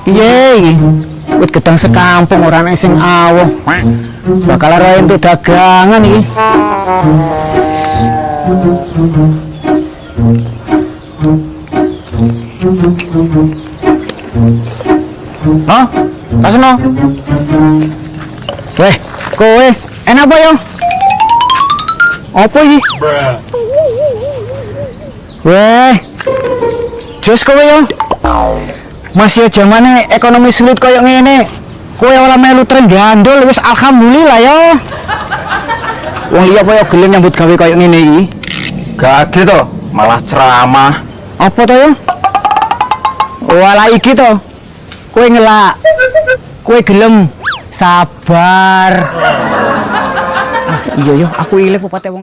Piye iki? Wit gedang sekampung ora ana sing awoh. Bakal ora entuk dagangan iki. Oh, Kasno. Weh, kowe enak apa yo? Apa iki? Weh, jos kowe yo. Masih zamane ekonomi sulit koyo ngene. Kowe ora melu tren gandul wis alhamdulillah yo. Wong liya apa yo gelem nyambut gawe koyo ngene iki? Gage to, malah ceramah. Apa to yo? Walah iki to. Kowe ngelak. Kowe gelem sabar. Ah, iya yo, aku ilek popate wong